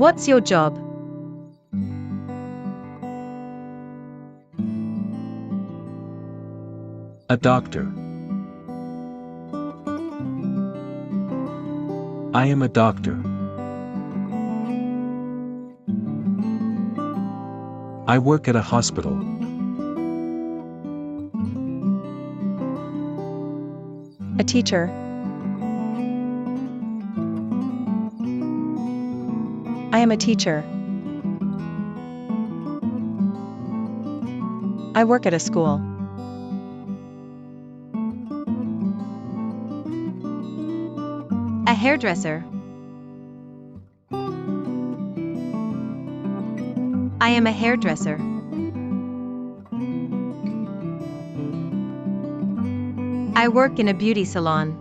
What's your job? A doctor. I am a doctor. I work at a hospital. A teacher. I am a teacher. I work at a school. A hairdresser. I am a hairdresser. I work in a beauty salon.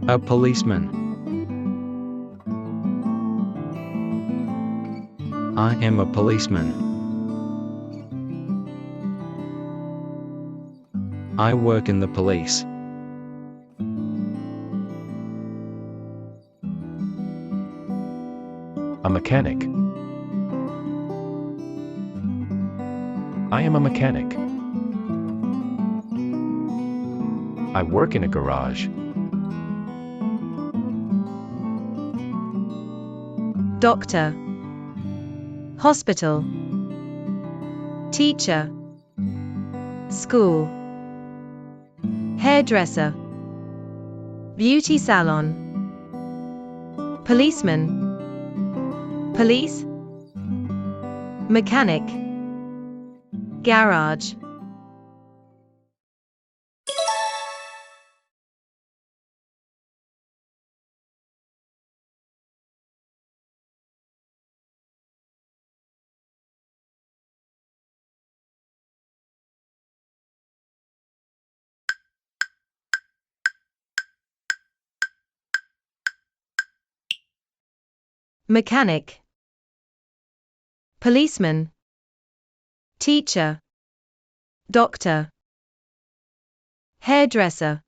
A policeman. I am a policeman. I work in the police. A mechanic. I am a mechanic. I work in a garage. Doctor. Hospital. Teacher. School. Hairdresser. Beauty salon. Policeman. Police. Mechanic. Garage. Mechanic. Policeman. Teacher. Doctor. Hairdresser.